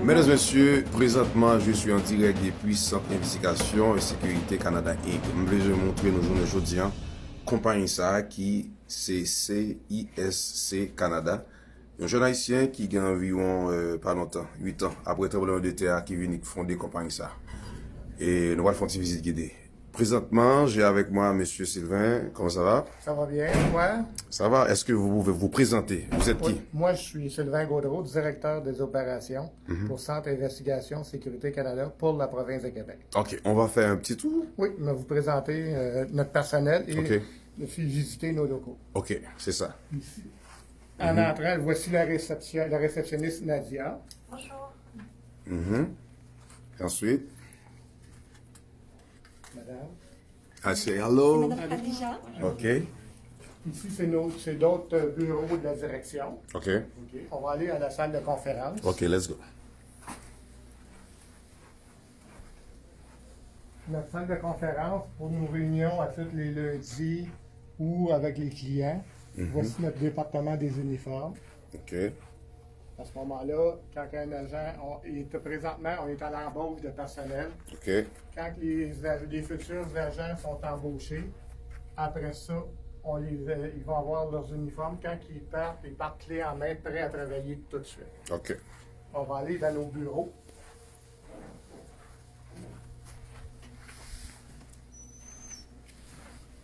Mesdames, Messieurs, présentement, je suis en direct depuis Centre Investigation et Sécurité Canada Inc. Je vais vous montrer nos journées aujourd'hui, compagnie ça qui c'est CISC Canada. Un jeune haïtien qui a environ, pas longtemps, 8 ans, après tremblement de terre qui vient fonder compagnie ça. Et nous allons faire une visite guidée. Présentement, j'ai avec moi Monsieur Sylvain. Comment ça va? Ça va bien, toi? Ça va? Est-ce que vous pouvez vous présenter? Vous êtes Oui, qui? moi, je suis Sylvain Gaudreau, directeur des opérations pour Centre Investigation Sécurité Canada pour la province de Québec. Ok, on va faire un petit tour. Oui, je vais vous présenter notre personnel et Ok. visiter nos locaux. Ok, c'est ça. Ici. En entrant, voici la réceptionniste Nadia. Bonjour. Et ensuite, Madame. I say hello. Madame Khadija. Ok, Ici, c'est d'autres bureaux de la direction. ok, OK. On va aller à la salle de conférence. ok, let's go. Notre salle de conférence pour nos réunions à tous les lundis ou avec les clients. Voici notre département des uniformes. Ok, À ce moment-là, quand un agent, présentement, on est à l'embauche de personnel. ok, Quand les futurs agents sont embauchés, après ça, ils vont avoir leurs uniformes. Quand ils partent clé en main, prêts à travailler tout de suite. ok. On va aller dans nos bureaux.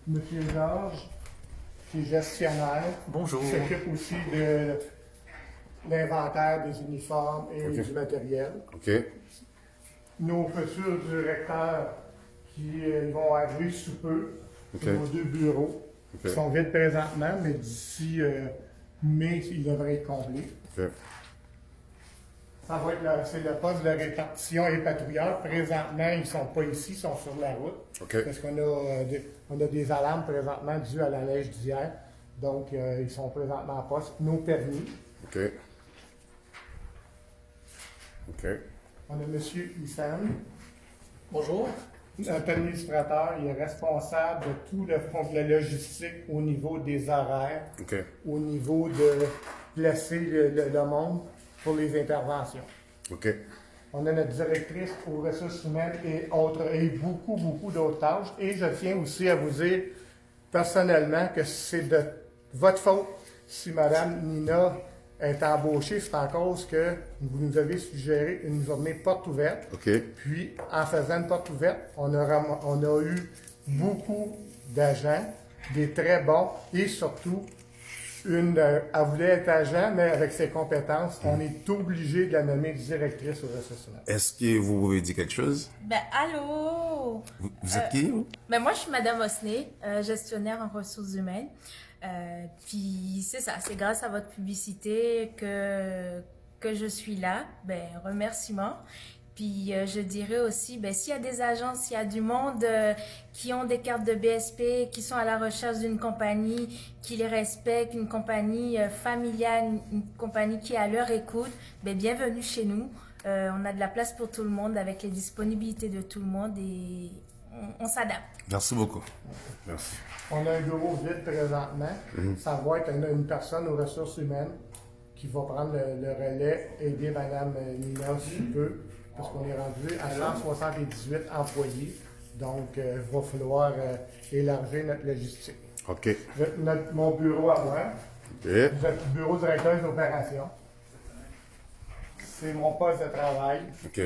Monsieur Georges, qui est gestionnaire, Bonjour. s'occupe aussi de l'inventaire des uniformes et Ok. du matériel. Ok, Nos futurs directeurs qui vont arriver sous peu, Ok. sur nos deux bureaux, Ok. qui sont vides présentement, mais d'ici mai, ils devraient être comblés. ok, Ça va être c'est le poste de répartition et patrouilleur. Présentement, ils ne sont pas ici, ils sont sur la route. ok, Parce qu'on a, on a des alarmes présentement dues à la neige d'hier. Donc, ils sont présentement en poste. Nos permis. ok, ok, On a M. Issam, Bonjour. notre administrateur. Il est responsable de tout le front de la logistique au niveau des horaires, ok, au niveau de placer le monde pour les interventions. ok, On a notre directrice aux ressources humaines et beaucoup d'autres tâches. Et je tiens aussi à vous dire personnellement que c'est de votre faute si Mme Nina est embauchée. C'est en cause que vous nous avez suggéré une journée porte ouverte. ok, Puis, en faisant une porte ouverte, on a eu beaucoup d'agents, des très bons, et surtout, elle voulait être agent, mais avec ses compétences, on est obligé de la nommer directrice aux ressources humaines. Est-ce que vous pouvez dire quelque chose? Ben, allô? Vous êtes qui, vous? Ben, moi, je suis Madame Osney, gestionnaire en ressources humaines. Puis, c'est ça, c'est grâce à votre publicité que je suis là. Ben, remerciements. Puis, je dirais aussi, ben, s'il y a des agences, s'il y a du monde qui ont des cartes de BSP, qui sont à la recherche d'une compagnie qui les respecte, une compagnie familiale, une compagnie qui est à leur écoute, ben, bienvenue chez nous. On a de la place pour tout le monde avec les disponibilités de tout le monde et on s'adapte. Merci beaucoup. Merci. On a un bureau vide présentement. Ça va être une personne aux ressources humaines qui va prendre le relais, aider Mme Nina si elle veut, parce qu'on est rendu à 178 employés. Donc, il va falloir élargir notre logistique. Ok, Mon bureau à moi, ok, vous êtes le bureau directeur d'opération. C'est mon poste de travail, ok,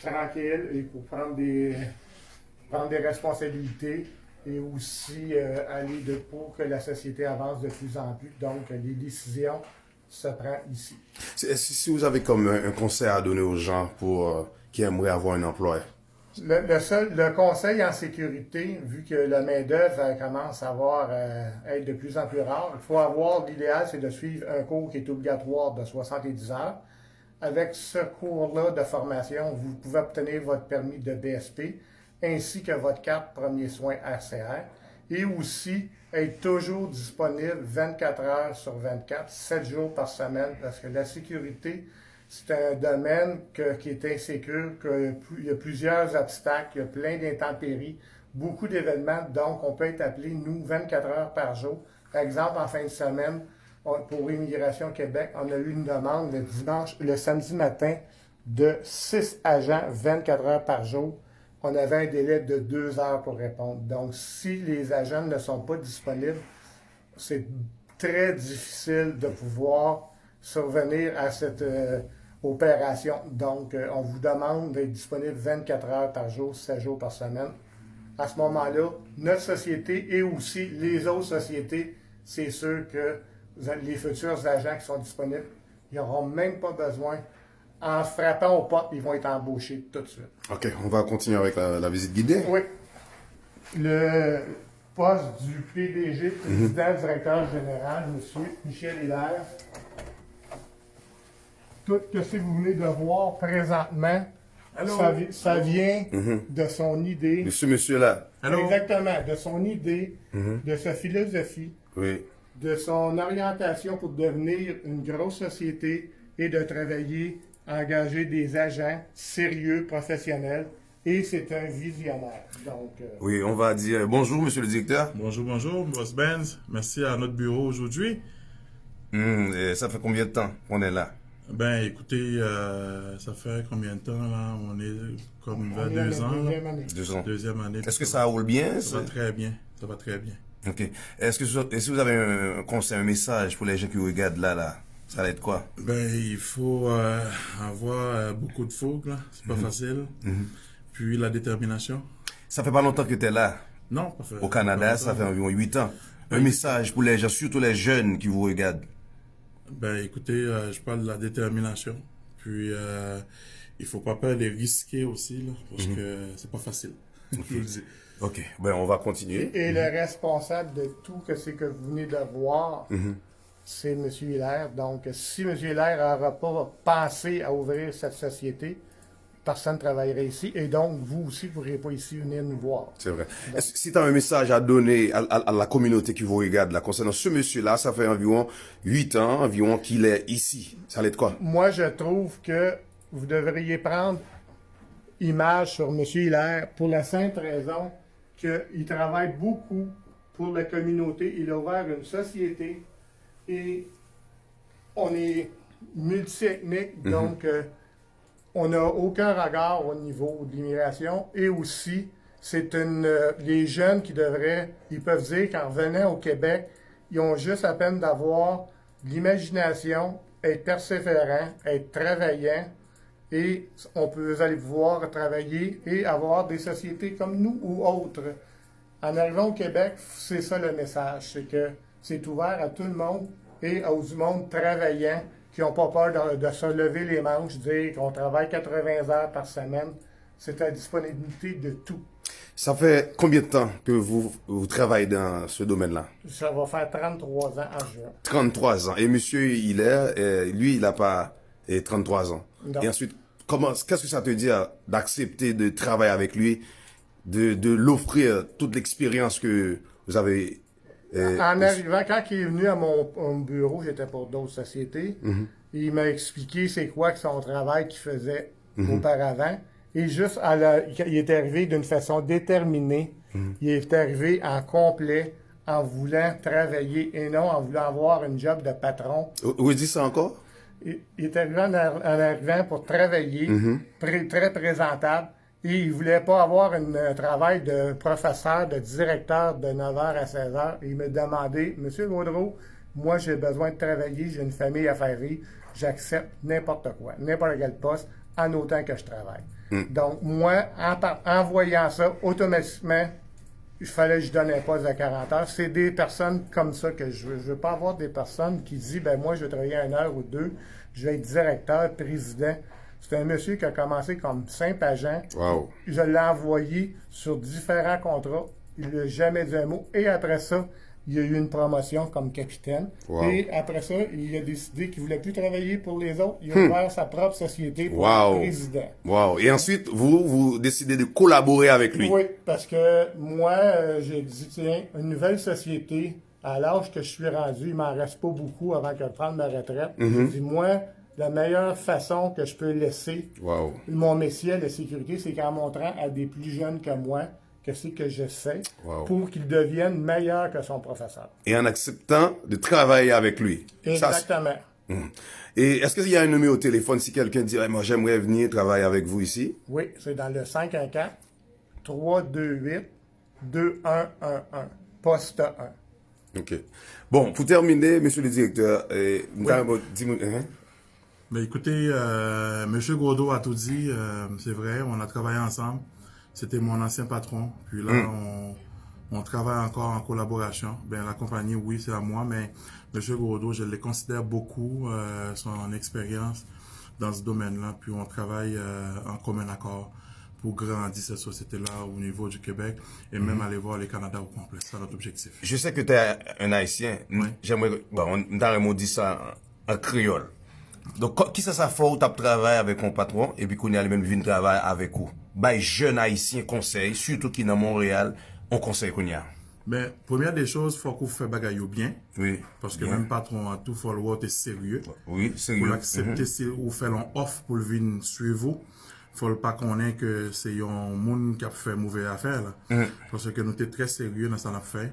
tranquille, et pour prendre des responsabilités et aussi aller pour que la société avance de plus en plus. Donc, les décisions se prennent ici. Si vous avez comme un conseil à donner aux gens qui aimeraient avoir un emploi. Le conseil en sécurité, vu que la main-d'œuvre commence à être de plus en plus rare, l'idéal, c'est de suivre un cours qui est obligatoire de 70 heures. Avec ce cours-là de formation, vous pouvez obtenir votre permis de BSP ainsi que votre carte premiers soins RCR et aussi être toujours disponible 24 heures sur 24, 7 jours par semaine parce que la sécurité, c'est un domaine qui est insécure, qu'il y a plusieurs obstacles, il y a plein d'intempéries, beaucoup d'événements, donc on peut être appelé, nous, 24 heures par jour. Par exemple, en fin de semaine, pour Immigration Québec, on a eu une demande le samedi matin de 6 agents, 24 heures par jour. On avait un délai de 2 heures pour répondre. Donc, si les agents ne sont pas disponibles, c'est très difficile de pouvoir survenir à cette opération. Donc, on vous demande d'être disponible 24 heures par jour, 7 jours par semaine. À ce moment-là, notre société et aussi les autres sociétés, c'est sûr que les futurs agents qui sont disponibles, ils n'auront même pas besoin. En frappant aux portes, ils vont être embauchés tout de suite. OK, on va continuer avec la visite guidée. Oui. Le poste du PDG, président, directeur général, M. Michel Hilaire. Tout ce que vous venez de voir présentement, ça vient de son idée. De ce monsieur-là. Exactement, de son idée, de sa philosophie, Oui. de son orientation pour devenir une grosse société et de travailler, engager des agents sérieux, professionnels. Et c'est un visionnaire. Donc, Oui, on va dire bonjour, monsieur le directeur. Bonjour, Boss Benz. Merci à notre bureau aujourd'hui. Et ça fait combien de temps qu'on est là? Ben, écoutez, ça fait combien de temps, là? On est comme vers 2 ans, là. 2 ans. Deuxième année. Est-ce que ça roule bien? Ça va très bien. Ça va très bien. OK. Est-ce que vous avez un conseil, un message pour les gens qui vous regardent là? Ça va être quoi? Ben, il faut avoir beaucoup de fougue, là. C'est pas facile. Puis la détermination. Ça fait pas longtemps que tu es là. Non, pas fait. Au Canada, ça fait environ 8 ans. Un message pour les gens, surtout les jeunes qui vous regardent. Ben, écoutez, je parle de la détermination. Puis, il faut pas peur de risquer aussi, là, parce que c'est pas facile. Je vous le dis. OK. Ben, on va continuer. et le responsable de tout ce que vous venez de voir, c'est M. Hilaire. Donc, si M. Hilaire n'aura pas pensé à ouvrir cette société, personne ne travaillerait ici. Et donc, vous aussi, vous ne pourrez pas ici venir nous voir. C'est vrai. Si tu as un message à donner à la communauté qui vous regarde là, concernant ce monsieur-là, ça fait environ 8 ans environ qu'il est ici. Ça allait de quoi? Moi, je trouve que vous devriez prendre image sur M. Hilaire pour la simple raison qu'il travaille beaucoup pour la communauté. Il a ouvert une société et on est multiethnique, donc on n'a aucun regard au niveau de l'immigration. Et aussi, c'est les jeunes qui ils peuvent dire qu'en revenant au Québec, ils ont juste à peine d'avoir l'imagination, être persévérant, être travaillant, et vous allez pouvoir travailler et avoir des sociétés comme nous ou autres. En arrivant au Québec, c'est ça le message, c'est que c'est ouvert à tout le monde et du monde travaillant qui n'ont pas peur de se lever les manches, dire qu'on travaille 80 heures par semaine. C'est la disponibilité de tout. Ça fait combien de temps que vous travaillez dans ce domaine-là? Ça va faire 33 ans en juin. 33 ans. Et monsieur Hilaire, lui, il n'a pas 33 ans. Non. Et ensuite, qu'est-ce que ça te dit d'accepter de travailler avec lui, de l'offrir toute l'expérience que vous avez? En arrivant, quand il est venu à mon bureau, j'étais pour d'autres sociétés, il m'a expliqué c'est quoi que son travail qu'il faisait auparavant. Et juste, il est arrivé d'une façon déterminée. Il est arrivé en complet, en voulant travailler et non en voulant avoir une job de patron. Vous dites ça encore? Il est arrivé en arrivant pour travailler, très présentable. Et il ne voulait pas avoir un travail de professeur, de directeur de 9h à 16h. Et il me demandait, Monsieur Gaudreau, moi j'ai besoin de travailler, j'ai une famille à faire vivre, j'accepte n'importe quoi, n'importe quel poste, en autant que je travaille. Donc moi, en voyant ça, automatiquement, il fallait que je donne un poste de 40 heures. C'est des personnes comme ça que je veux. Je veux pas avoir des personnes qui disent, ben moi je vais travailler 1 heure ou 2, je vais être directeur, président. C'est un monsieur qui a commencé comme simple agent. Wow. Je l'ai envoyé sur différents contrats. Il n'a jamais dit un mot. Et après ça, il a eu une promotion comme capitaine. Wow. Et après ça, il a décidé qu'il ne voulait plus travailler pour les autres. Il a ouvert sa propre société pour Wow. être président. Wow. Et ensuite, vous décidez de collaborer avec lui. Oui, parce que moi, j'ai dit, tiens, une nouvelle société, à l'âge que je suis rendu, il m'en reste pas beaucoup avant que de prendre ma retraite. J'ai dit, moi, la meilleure façon que je peux laisser Wow. mon métier, la sécurité, c'est qu'en montrant à des plus jeunes que moi qu'est-ce que je sais, Wow. pour qu'il devienne meilleur que son professeur. Et en acceptant de travailler avec lui. Ça, Exactement. et est-ce qu'il y a un numéro au téléphone si quelqu'un dit moi j'aimerais venir travailler avec vous ici? Oui, c'est dans le 514-328-2111, poste 1. OK. Bon, pour terminer, monsieur le directeur, dis-moi, hein? Ben écoutez, Monsieur Gourdeau a tout dit, c'est vrai, on a travaillé ensemble. C'était mon ancien patron. Puis là, on travaille encore en collaboration. Ben la compagnie, oui, c'est à moi, mais Monsieur Gourdeau, je le considère beaucoup, son expérience dans ce domaine-là. Puis on travaille en commun accord pour grandir cette société-là au niveau du Québec et même aller voir le Canada au complet. C'est notre objectif. Je sais que tu es un Haïtien. Oui. J'aimerais, bon, on dit ça en créole. Donc, qui ça fait ou tu travailles avec un patron et puis qu'on y a même venir travailler avec vous? Ben, jeune Haïtien conseil, surtout qui est dans Montréal, on conseille qu'on y a. Ben, première des choses, faut qu'on fasse bagaille bien. Oui. Parce que Bien. même patron a tout faut le voir, t'es sérieux. Oui, Pour sérieux. l'accepter, si vous faites un offre pour le venir suivre vous, faut le pas connaître que c'est un monde qui a fait mauvaise affaire là. Parce que nous sommes très sérieux dans ce qu'on a fait.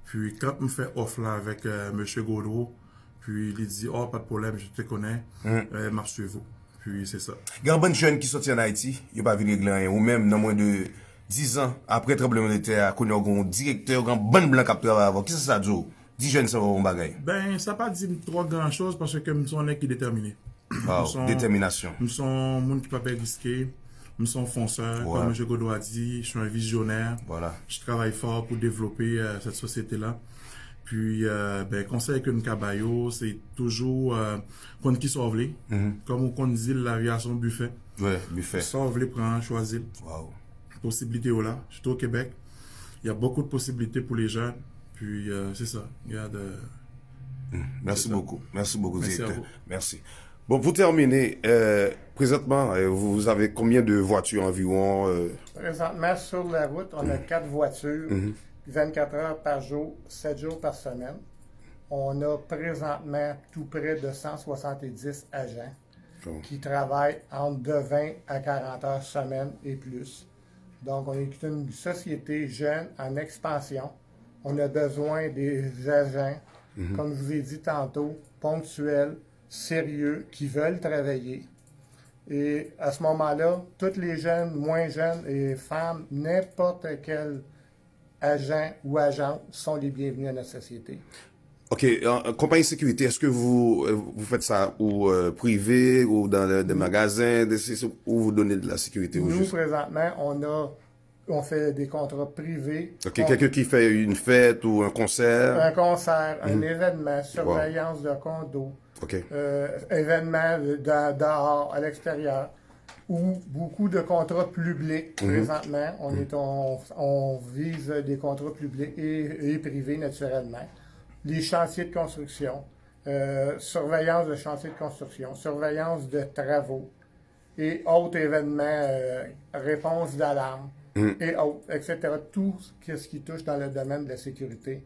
Puis quand on fait offre là avec Monsieur Gaudreau, puis il dit oh pas de problème, je te connais, m'a suivi vous. Puis c'est ça. Il y a un bon jeune qui sorti en Haïti, il pas venir régler rien. Ou même, dans moins de 10 ans, après le tremblement de terre, qu'on a un directeur, un bon blanc qui travaille avant. Qu'est-ce que ça dit? 10 jeunes, ça va un bagaille. Ben, ça pas dit trop grand chose parce que nous sommes qui déterminés. Wow, détermination. Nous sommes monde qui pas risquer. Nous sommes fonceurs, Ouais. comme M. Godot a dit, je suis un visionnaire. Voilà. Je travaille fort pour développer cette société-là. Puis, ben, conseil que nous cabayo, c'est toujours qu'on qui sauve les. Comme on dit l'aviation buffet. Ouais, buffet. Sauve les, prends, choisis. Wow. Possibilités là. Surtout au Québec. Il y a beaucoup de possibilités pour les jeunes. Puis, c'est ça. Il y a de... Merci beaucoup. Merci beaucoup, Merci à directeur. vous. Merci. Bon, pour terminer, présentement, vous avez combien de voitures environ? Présentement, sur la route, on a 4 voitures, 24 heures par jour, 7 jours par semaine. On a présentement tout près de 170 agents Bon. qui travaillent entre de 20 à 40 heures semaine et plus. Donc, on est une société jeune en expansion. On a besoin des agents, comme je vous ai dit tantôt, ponctuels, sérieux, qui veulent travailler. Et à ce moment-là, tous les jeunes, moins jeunes et femmes, n'importe quel agent ou agente sont les bienvenus à notre société. OK, en compagnie de sécurité, est-ce que vous faites ça ou privé ou dans des magasins, où vous donnez de la sécurité au Nous, juste? présentement, on fait des contrats privés. OK, quelqu'un qui fait une fête ou un concert? Un concert, un événement, surveillance de condo, OK. événement dehors, à l'extérieur, ou beaucoup de contrats publics. Présentement, on vise des contrats publics et privés, naturellement. Les chantiers de construction, surveillance de chantiers de construction, surveillance de travaux et autres événements, réponse d'alarme et autres, etc. Tout ce qui touche dans le domaine de la sécurité.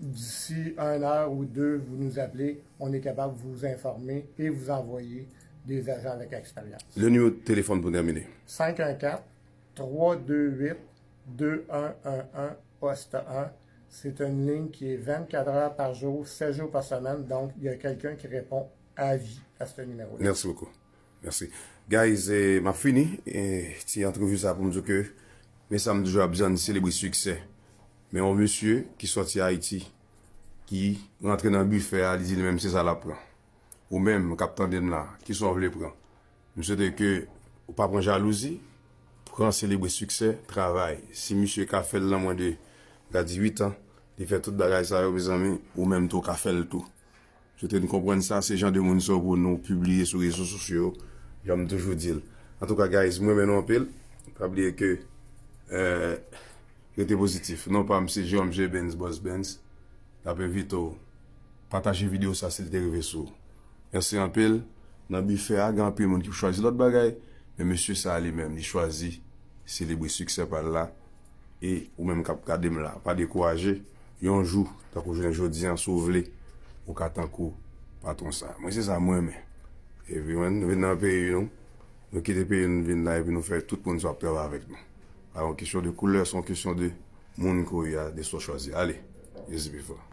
D'ici 1 heure ou 2, vous nous appelez, on est capable de vous informer et vous envoyer des agents avec expérience. Le numéro de téléphone pour terminer. 514-328-2111, poste 1. C'est une ligne qui est 24 heures par jour, 7 jours par semaine. Donc, il y a quelqu'un qui répond à vie à ce numéro-là. Merci beaucoup. Merci. Guys, m'a fini. Et si entrevue ça pour me dire que, mais ça me dit, j'ai besoin de célébrer succès. Mais un monsieur qui sorti à Haïti, qui rentre dans le buffet, il dit même c'est ça la prend. Ou même, capitaine là, qui sont les prend. Monsieur dit que, ou pas prendre jalousie, prend célébrer succès, travail. Si monsieur a fait là moins de 18 ans, il fait tout bagage ça, mes amis, ou même tout a fait le tout. Je te comprendre ça, ces gens de monde sont pour nous publier sur les réseaux sociaux. J'aime toujours dire. En tout cas, guys, moi maintenant en pile, pas oublier que j'étais positif. Non pas M. Jérôme G. Benz, Boss Benz. Après vite, partager vidéo ça, c'est le arrivé sur. Merci en pile. Dans le buffet, il y a un peu de monde qui choisit l'autre bagaille. Mais monsieur, ça lui-même, il choisit célébrer succès par là. Et, ou même cap garder là, pas décourager. Un jour, tant que je l'ai dit, en sauver, ou qu'à tant coup, pas ton ça. Moi, c'est ça, moi, mais. Et puis, nous venons dans le pays, nous quittons le pays, nous venons là, et puis nous faisons tout pour nous travailler avec nous. Alors, question de couleur, c'est une question de monde qu'il y a des choix choisis. Allez, je dis before.